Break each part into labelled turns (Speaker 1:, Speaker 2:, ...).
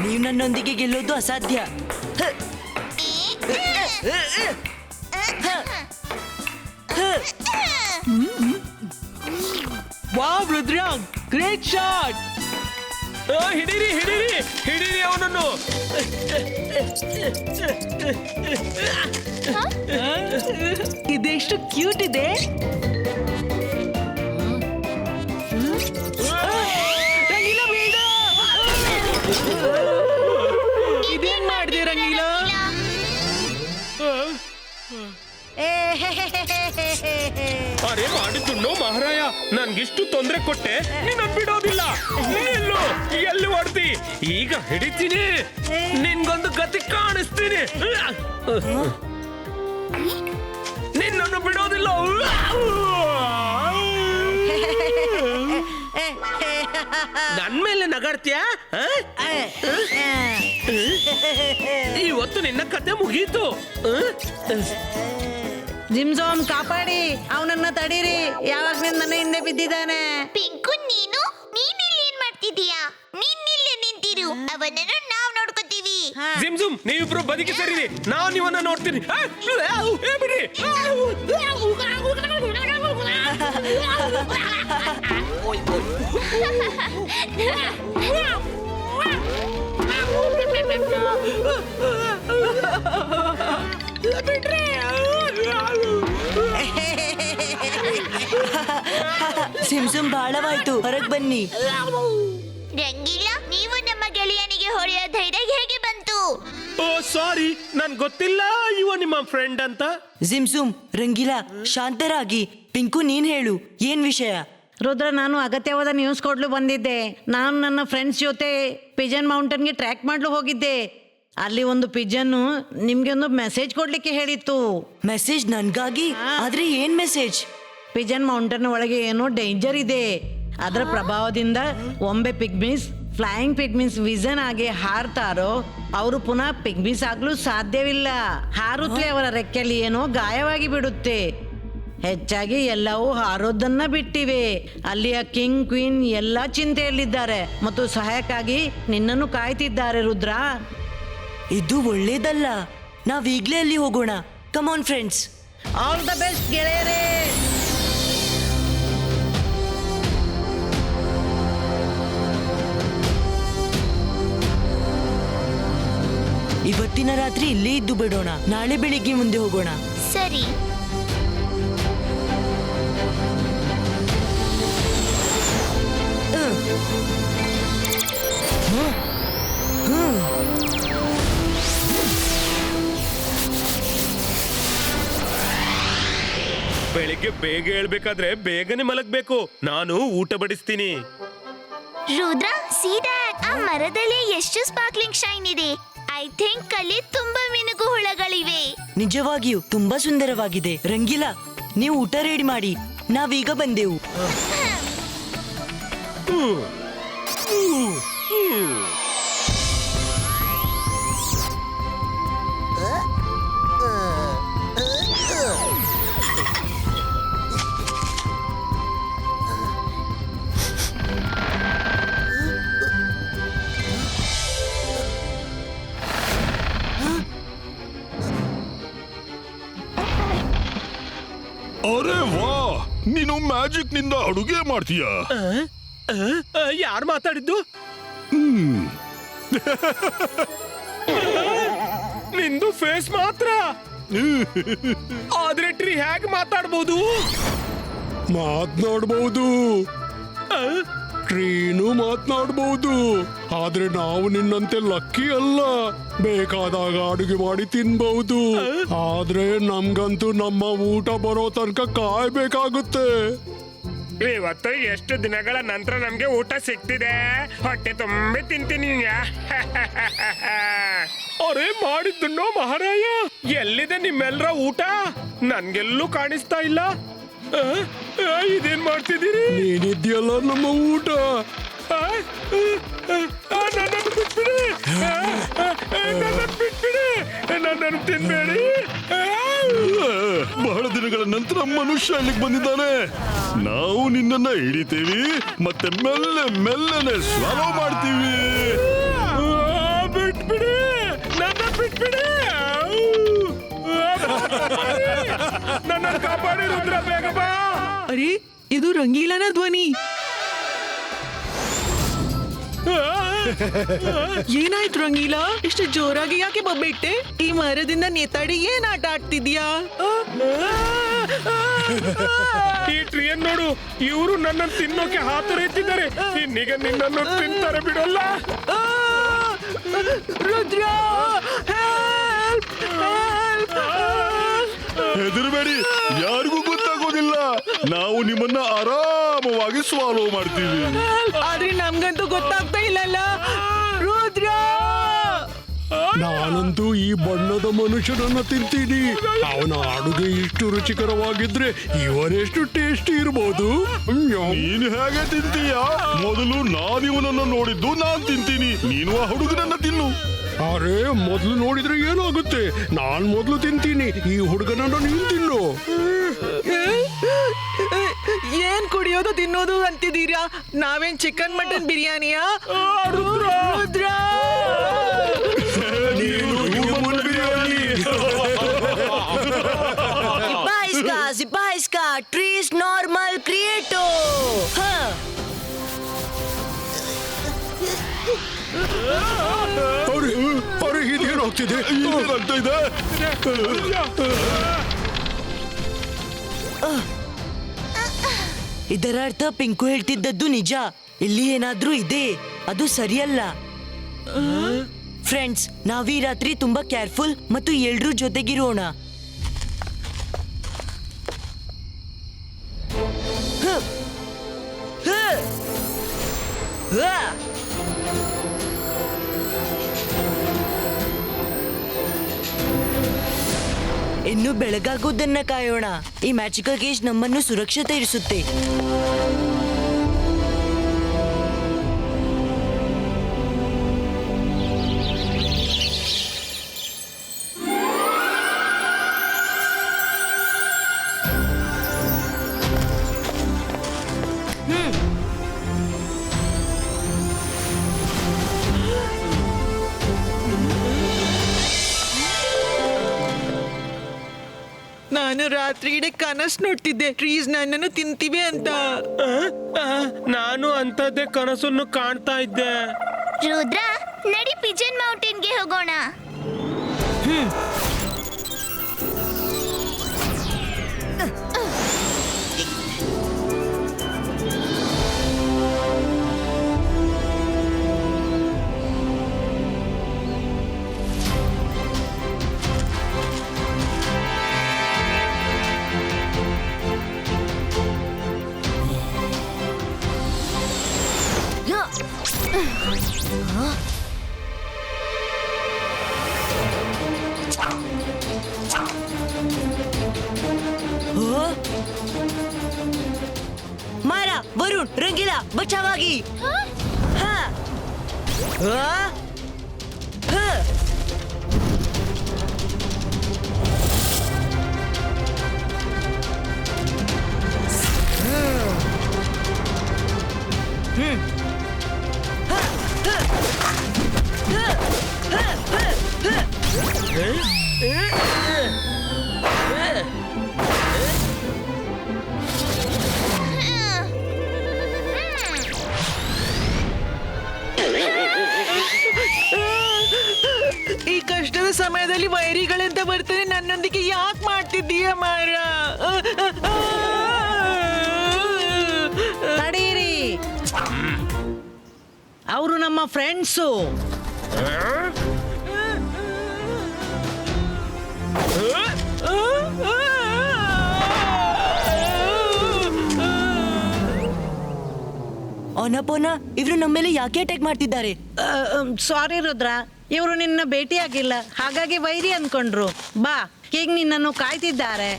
Speaker 1: ನೀವು ನನ್ನೊಂದಿಗೆ ಗೆಲ್ಲೋದು ಅಸಾಧ್ಯ.
Speaker 2: Wow Rudra, great shot. ಹಿಡೀರಿ ಹಿಡೀರಿ ಹಿಡೀರಿ ಅವನನ್ನು.
Speaker 3: ಇದೆಷ್ಟು ಕ್ಯೂಟ್ ಇದೆ. ರಂಗೀಲಾ ಬೇಡ. ಇದೇನ್ ಮಾಡಿದೆ ರಂಗೀಲಾ?
Speaker 2: ಅರೆ ಮಾಡಿದ್ದು ಮಹಾರಾಯ, ನನ್ಗಿಷ್ಟು ತೊಂದರೆ ಕೊಟ್ಟೆ, ನೀನ್ ಬಿಡೋದಿಲ್ಲ. ನಿಲ್ಲು, ಎಲ್ಲಿ ಹೊಡ್ತಿ? ಈಗ ಹಿಡಿತೀನಿ, ನಿನ್ಗೊಂದು ಗತಿ ಕಾಣಿಸ್ತೀನಿ. ನಿನ್ನನ್ನು ಬಿಡೋದಿಲ್ಲ. ನನ್ ಮೇಲೆ ನಗಾಡ್ತೀಯಾ? ಇವತ್ತು ನಿನ್ನ ಕತೆ ಮುಗೀತು.
Speaker 3: ಜಿಮ್ಸೋಮ್ ಕಾಪಾಡಿ, ಅವನನ್ನ ತಡೀರಿ. ಯಾವಾಗ ನನ್ನ ಹಿಂದೆ ಬಿದ್ದಿದ್ದಾನೆ.
Speaker 4: ಪಿಂಕು, ನೀನಿಲ್ಲಿ ಏನ್ ಮಾಡ್ತಿದೀಯಾ? ನೀನಿಲ್ಲೇ ನಿಂತಿರು, ಅವನನ್ನು ನಾವ್ ನೋಡ್ಕೋತೀವಿ.
Speaker 2: ಜಿಮ್ಸುಮ್, ನೀವಿಬ್ರು ಬದುಕಿ ಸರಿರಿ, ನಾನು ಇವನ್ನ ನೋಡ್ತೀನಿ. ಬಿಡಿ.
Speaker 1: ಸಿಮ್ಸುಮ್ ಬಾಳವಾಯ್ತು, ಹೊರಗ್ ಬನ್ನಿ.
Speaker 4: ರಂಗೀಲಾ, ನೀವು ನಮ್ಮ ಗೆಳೆಯನಿಗೆ ಹೊಡೆಯೋ ಧೈರ್ಯ ಹೇಗೆ ಬಂತು?
Speaker 2: ಓ ಸಾರಿ, ನನ್ ಗೊತ್ತಿಲ್ಲ ಇವ ನಿಮ್ಮ ಫ್ರೆಂಡ್ ಅಂತ.
Speaker 1: ಸಿಮ್ಸುಮ್, ರಂಗೀಲಾ ಶಾಂತರಾಗಿ. ಪಿಂಕು, ನೀನ್ ಹೇಳು, ಏನ್ ವಿಷಯ?
Speaker 3: ರುದ್ರ, ನಾನು ಅಗತ್ಯವಾದ ನ್ಯೂಸ್ ಕೊಡ್ಲು ಬಂದಿದ್ದೆ. ನಾನು ನನ್ನ ಫ್ರೆಂಡ್ಸ್ ಜೊತೆ ಪಿಜನ್ ಮೌಂಟನ್ಗೆ ಟ್ರ್ಯಾಕ್ ಮಾಡ್ಲು ಹೋಗಿದ್ದೆ. ಅಲ್ಲಿ ಒಂದು ಪಿಜನ್ನು ನಿಮ್ಗೆ ಒಂದು ಮೆಸೇಜ್ ಕೊಡ್ಲಿಕ್ಕೆ ಹೇಳಿತ್ತು.
Speaker 1: ಮೆಸೇಜ್ ನನ್ಗಾಗಿ? ಆದ್ರೆ ಏನ್ ಮೆಸೇಜ್?
Speaker 3: ಪಿಜನ್ ಮೌಂಟನ್ ಒಳಗೆ ಏನೋ ಡೇಂಜರ್ ಇದೆ. ಅದರ ಪ್ರಭಾವದಿಂದ ಒಮ್ಮೆ ಪಿಗ್ಮಿಸ್ ಫ್ಲೈಯಿಂಗ್ ಪಿಗ್ಮಿಸ್ ವಿಷನ್ ಆಗಿ ಹಾರ್ತಾರೋ ಅವರು ಪುನಃ ಪಿಗ್ಮಿಸ್ ಆಗ್ಲೂ ಸಾಧ್ಯವಿಲ್ಲ. ಹಾರುತ್ತಲೇ ಅವರ ರೆಕ್ಕೆಯಲ್ಲಿ ಏನೋ ಗಾಯವಾಗಿ ಬಿಡುತ್ತೆ. ಹೆಚ್ಚಾಗಿ ಎಲ್ಲವೂ ಹಾರೋದನ್ನ ಬಿಟ್ಟಿವೆ. ಅಲ್ಲಿಯ ಕಿಂಗ್ ಕ್ವೀನ್ ಎಲ್ಲ ಚಿಂತೆಯಲ್ಲಿದ್ದಾರೆ ಮತ್ತು ಸಹಾಯಕ್ಕಾಗಿ ನಿನ್ನನ್ನು ಕಾಯ್ತಿದ್ದಾರೆ. ರುದ್ರ,
Speaker 1: ಇದು ಒಳ್ಳೇದಲ್ಲ. ನಾವೀಗ್ಲೇ ಅಲ್ಲಿ ಹೋಗೋಣ. ಕಮಾನ್ ಫ್ರೆಂಡ್ಸ್.
Speaker 3: ಆಲ್ ದ ಬೆಸ್ಟ್ ಗೆಳೆಯರೇ.
Speaker 1: ಇವತ್ತಿನ ರಾತ್ರಿ ಇಲ್ಲೇ ಇದ್ದು ಬಿಡೋಣ, ನಾಳೆ ಬೆಳಿಗ್ಗೆ ಮುಂದೆ ಹೋಗೋಣ.
Speaker 4: ಸರಿ.
Speaker 2: ಬೆಳಿಗ್ಗೆ ಬೇಗ ಹೇಳ್ಬೇಕಾದ್ರೆ ಬೇಗನೆ ಮಲಗ್ಬೇಕು. ನಾನು ಊಟ ಬಡಿಸ್ತೀನಿ.
Speaker 4: ರುದ್ರ, ಸೀದಾ ಆ ಮರದಲ್ಲಿ ಎಷ್ಟು ಸ್ಪಾರ್ಕ್ಲಿಂಗ್ ಶೈನ್ ಇದೆ. ಐ ಥಿಂಕ್ ಅಲ್ಲಿ ತುಂಬಾ ಮಿನುಗು ಹುಳಗಳಿವೆ.
Speaker 1: ನಿಜವಾಗಿಯೂ ತುಂಬಾ ಸುಂದರವಾಗಿದೆ. ರಂಗೀಲಾ, ನೀವು ಊಟ ರೆಡಿ ಮಾಡಿ, ನಾವೀಗ ಬಂದೆವು.
Speaker 5: ಅರೆ ವಾ, ನೀನು ಮ್ಯಾಜಿಕ್ ನಿಂದ ಅಡುಗೆ ಮಾಡ್ತೀಯ?
Speaker 2: ಯಾರು ಮಾತಾಡಿದ್ದು? ನಿಂದು ಫೇಸ್ ಮಾತ್ರ, ಆದ್ರೆ ಟ್ರೀ ಹೇಗೆ ಮಾತಾಡ್ಬೋದು?
Speaker 5: ಮಾತನಾಡಬಹುದು, ಟ್ರೀನು ಮಾತನಾಡಬಹುದು. ಆದ್ರೆ ನಾವು ನಿನ್ನಂತೆ ಲಕ್ಕಿ ಅಲ್ಲ. ಬೇಕಾದಾಗ ಅಡುಗೆ ಮಾಡಿ ತಿನ್ಬಹುದು. ಆದ್ರೆ ನಮ್ಗಂತೂ ನಮ್ಮ ಊಟ ಬರೋ ತನಕ ಕಾಯ್ಬೇಕಾಗುತ್ತೆ.
Speaker 2: ಇವತ್ತು ಎಷ್ಟು ದಿನಗಳ ನಂತರ ನಮ್ಗೆ ಊಟ ಸಿಗ್ತಿದೆ. ಹೊಟ್ಟೆ ತುಂಬಿ ತಿಂತೀನಿ. ಅರೆ ಮಾಡಿದ್ದನ್ನೋ ಮಹಾರಾಯ, ಎಲ್ಲಿದೆ ನಿಮ್ಮೆಲ್ಲರ ಊಟ? ನನ್ಗೆಲ್ಲೂ ಕಾಣಿಸ್ತಾ ಇಲ್ಲ. ಇದೇನ್ ಮಾಡ್ತಿದ್ದೀರಿ?
Speaker 5: ನೀನಿದ್ಯಲ್ಲ ನಮ್ಮ ಊಟ.
Speaker 2: ನನ್ನನ್ನು ಬಿಟ್ಬಿಡಿ, ನನ್ನನ್ನು ಬಿಟ್ಬಿಡಿ, ನನ್ನನ್ನು ತಿನ್ಬೇಡಿ.
Speaker 5: ಬಹಳ ದಿನಗಳ
Speaker 6: ನಂತರ ಮನುಷ್ಯ ಇಲ್ಲಿಗೆ ಬಂದಿದ್ದಾನೆ. ನಾವು ನಿನ್ನನ್ನ ಹಿಡಿತೀವಿ ಮತ್ತೆ ಮೆಲ್ಲೆ ಮೆಲ್ಲನೆ ಸ್ವಾಲೋ ಮಾಡ್ತೀವಿ.
Speaker 2: ಬಿಟ್ಬಿಡಿ, ನನ್ನ ಬಿಟ್ಬಿಡಿ. ನನ್ನ ಕಾಪಾಡಿ ರುದ್ರ, ಬೇಗ ಬಾ.
Speaker 7: ಅರೆ ಇದು ರಂಗೀಲನ ಧ್ವನಿ. ಏನಾಯ್ತು ರಂಗೀಲ, ಇಷ್ಟು ಜೋರಾಗಿ ಯಾಕೆ ಬಬ್ಬಿಟ್ಟೆ? ಈ ಮರದಿಂದ ನೇತಾಡಿ ಏನ್ ಆಟ ಆಡ್ತಿದ್ಯಾ?
Speaker 2: ಈ ಟ್ರೀಯನ್ ನೋಡು, ಇವರು ನನ್ನ ತಿನ್ನೋಕೆ ಹಾತೊರೆಯುತ್ತಿದ್ದಾರೆ. ಇನ್ನೀಗ ನಿನ್ನನ್ನು ತಿಂತಾರೆ, ಬಿಡಲ್ಲ.
Speaker 7: Rudra help help.
Speaker 6: ಹೆದರಬೇಡಿ, ಯಾರಿಗೂ ಗೊತ್ತಾಗೋದಿಲ್ಲ. ನಾವು ನಿಮ್ಮನ್ನ ಆರಾಮವಾಗಿ ಸ್ವಾಲೋ ಮಾಡ್ತೀವಿ.
Speaker 7: ಆದ್ರೆ ನಮ್ಗಂತೂ ಗೊತ್ತಾಗ್ತಾ ಇಲ್ಲಲ್ಲ. ರುದ್ರ
Speaker 5: ನಾನಂತೂ ಈ ಬಣ್ಣದ ಮನುಷ್ಯನನ್ನ ತಿಂತೀನಿ. ಅವನ ಅಡುಗೆ ಇಷ್ಟು ರುಚಿಕರವಾಗಿದ್ರೆ ಇವರೆಷ್ಟು ಟೇಸ್ಟಿ ಇರಬಹುದು.
Speaker 6: ನೀನು ಹೇಗೆ ತಿಂತೀಯ? ಮೊದಲು ನಾನು ಇವನನ್ನ ನೋಡಿದ್ದು ನಾನ್ ತಿಂತೀನಿ, ನೀನು ಆ ಹುಡುಗನನ್ನ ತಿನ್ನು.
Speaker 5: ಅರೆ, ಮೊದಲು ನೋಡಿದ್ರೆ ಏನಾಗುತ್ತೆ? ನಾನ್ ಮೊದಲು ತಿಂತೀನಿ, ಈ ಹುಡುಗನನ್ನ ನೀನ್ ತಿನ್ನು.
Speaker 7: ಏನ್ ಕುಡಿಯೋದು ತಿನ್ನೋದು ಅಂತಿದ್ದೀರಾ? ನಾವೇನ್ ಚಿಕನ್ ಮಟನ್ ಬಿರಿಯಾನಿಯಾ? ರುದ್ರ
Speaker 6: ನೀನು human biryani.
Speaker 1: Zipa iska, trees normal creato.
Speaker 5: ಅರೆ ಅರೆ, ಇದೇನಾಗ್ತಿದೆ?
Speaker 6: ಏನಾಗ್ತಾ ಇದೆ?
Speaker 1: ಇದರ ಅರ್ಥ ಪಿಂಕು ಹೇಳ್ತಿದ್ದದ್ದು ನಿಜ. ಇಲ್ಲಿ ಏನಾದ್ರೂ ಇದೆ, ಅದು ಸರಿಯಲ್ಲ. ಫ್ರೆಂಡ್ಸ್, ನಾವೀ ರಾತ್ರಿ ತುಂಬಾ ಕೇರ್ಫುಲ್ ಮತ್ತು ಎಲ್ರೂ ಜೊತೆಗಿರೋಣ. ಇನ್ನು ಬೆಳಗಾಗೋದನ್ನ ಕಾಯೋಣ. ಈ ಮ್ಯಾಜಿಕಲ್ ಕೇಜ್ ನಮ್ಮನ್ನು ಸುರಕ್ಷತೆ ಇರಿಸುತ್ತೆ.
Speaker 7: ನಾನು ರಾತ್ರಿ ಇಡೀ ಕನಸು ನೋಡ್ತಿದ್ದೆ, ಟ್ರೀಸ್ ನನ್ನನ್ನು ತಿಂತಿವೆ ಅಂತ.
Speaker 2: ನಾನು ಅಂತದ್ದೇ ಕನಸನ್ನು ಕಾಣ್ತಾ ಇದ್ದೆ.
Speaker 4: ರುದ್ರ, ನಡಿ ಪಿಜನ್ ಮೌಂಟೇನ್ಗೆ ಹೋಗೋಣ.
Speaker 1: ಮಾರಾ, ವರುಣ್, ರಂಗಿಲಾ, ಬಚಾವಾಗಿ.
Speaker 7: ಈ ಕಷ್ಟದ ಸಮಯದಲ್ಲಿ ವೈರಿಗಳಂತ ಬರ್ತಾರೆ, ನನ್ನೊಂದಿಗೆ ಯಾಕೆ ಮಾಡ್ತಿದ್ದೀಯ ಮಾರ?
Speaker 3: ತಡೀರಿ, ಅವರು ನಮ್ಮ ಫ್ರೆಂಡ್ಸು.
Speaker 1: ಅನಪೋನ, ಇವ್ರು ನಮ್ಮ ಮೇಲೆ ಯಾಕೆ ಅಟ್ಯಾಕ್ ಮಾಡ್ತಿದ್ದಾರೆ?
Speaker 3: ಸಾರಿ ರುದ್ರ, ಇವರು ನಿನ್ನ ಭೇಟಿಯಾಗಿಲ್ಲ, ಹಾಗಾಗಿ ವೈರಿ ಅನ್ಕೊಂಡ್ರು. ಬಾ, ಈಗ ನಿನ್ನನ್ನು ಕಾಯ್ತಿದ್ದಾರೆ.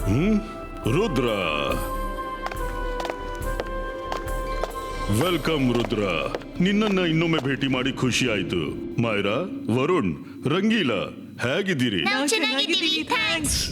Speaker 6: ರುದ್ರ ವೆಲ್ಕಮ್ ರುದ್ರ, ನಿನ್ನನ್ನ ಇನ್ನೊಮ್ಮೆ ಭೇಟಿ ಮಾಡಿ ಖುಷಿ ಆಯ್ತು. ಮಾಯರಾ, ವರುಣ್, ರಂಗೀಲಾ ಹೇಗಿದ್ದೀರಿ?
Speaker 4: ನಾವು ಚೆನ್ನಾಗಿದ್ದೀವಿ, ಥ್ಯಾಂಕ್ಸ್.